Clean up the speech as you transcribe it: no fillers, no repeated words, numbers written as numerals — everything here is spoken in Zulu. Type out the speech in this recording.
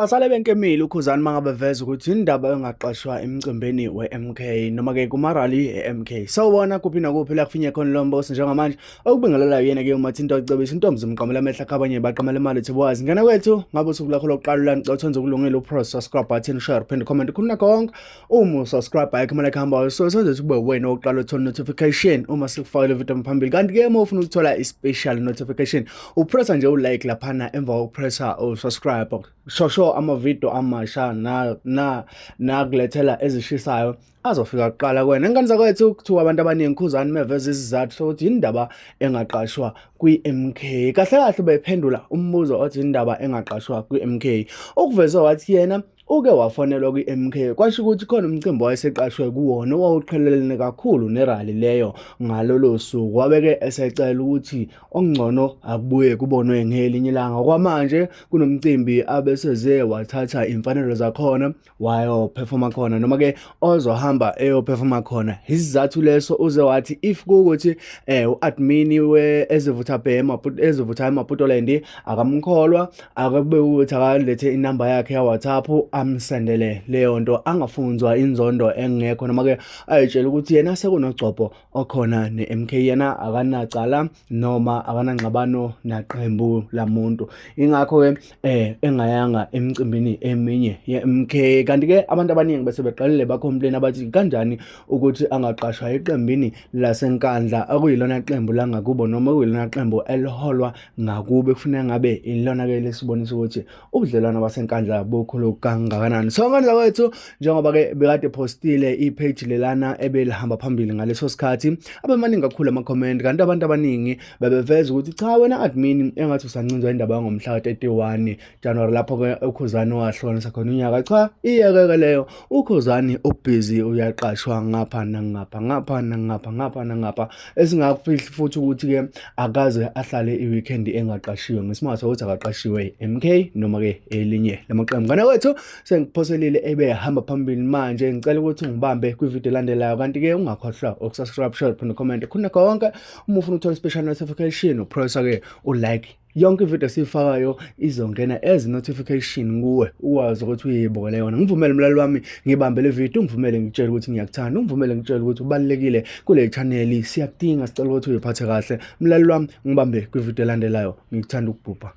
Basale benkemile uKhuzani mangabe veza ukuthi indaba engaqashwa emcimbini we-MK noma-ke kumarali e-MK. Sawubona kuphi nakuphi la kufinye khona lo mbosi njengamanje okubingelelayo yena-ke umathi into ocebisa intombi zimqamela amehla akhabanye baqamela imali uthi bowazi ngena kwethu ngabe usuku lakho lokuqala ulangica uthonze ukulungile upress subscribe button share phinde comment khona konke uma usubscribe ayikhamela kuhambayo so senze kube wena oqala uthola notification uma sikufakile video phambili kanti-ke uma ufuna ukuthola i-special notification upressa nje ulike laphana emva kokupressa usubscribe shosho amavideo amasha nakulethela ezishisayo azofika kuqala kuwena engane zakwethu kuthiwa abantu abaningi uKhuzani meveza isizathu sokuthi indaba engaqashwa kwi-MK kahle kahle bephendula umbuzo othi indaba engaqashwa kwi-MK ukuveze wathi yena uke wafonelwa kwi-MK kwasho ukuthi khona umcimbi wayeseqashwe kuwona owawuqhelelene kakhulu nerali leyo ngalolo suku wabeke esecela ukuthi okungcono akubuye kubonwe ngelinye ilanga kwamanje kunomcimbi abeseze wathatha imfanelo zakhona wayophefoma khona noma-ke ozohamba eyophefoma khona isizathu leso uze wathi if kuwukuthi u-admini ezivutha emaputoland akamkholwa akube ukuthi akalethe inamba yakhe ya-WhatsApp amsendele leyo nto angafunzwa inzondo engekho noma-ke ayitshela ukuthi yena sekunogcopho okhona ne-MK yena akanacala noma akanangxabano naqembu lamuntu ingakho-ke engayanga emcimbini eminye ye-MK kanti-ke abantu abaningi bese beqalile bakhompleni abathi kanjani ukuthi angaqashwa eqembini lasenkandla okuyilona qembu langakubo noma kuyilona qembu eliholwa ngakube kufuneka ngabe ilona-ke lesibonisa ukuthi ubudlelwano basenkandla bukhulu kangakanani. So ngane zakwethu njengoba-ke bekade postile ipage lelana ebelihamba phambili ngaleso sikhathi abemaningi kakhulu ama-comment kanti abantu abaningi bebeveza ukuthi cha wena admin engathi usancinzwa indaba yangomhla ka-31 January lapho-ke uKhuzani wahlonisa khona unyaka cha iyeke leyo uKhuzani ubhizi uyaqashwa ngapha nangapha esingakufihli futhi ukuthi-ke akaze ahlale i-weekend engaqashiwe ngesimanga sokuthi akaqashiwe MK noma-ke elinye lamaqembu. Ngane wethu sengiphoselile ebehamba phambili manje ngicela ukuthi ngibambe kwivideo elandelayo kanti-ke ungakhohlwa ukusubscribe share phinde comment khona konke uma ufuna ukuthola special notification upressa-ke ulike yonke ivideo esiyifakayo izongena as notification kuwe ukwazi ukuthi uyibukele yona. Ngivumele mlaleli wami ngibambe le video ngivumele ngitshele ukuthi ngiyakuthanda ungivumele ngitshele ukuthi ubalekile kule channel siyakudinga sicela ukuthi uyiphathe kahle mlaleli wami ngibambe kwivideo elandelayo ngikuthanda ukubhubha.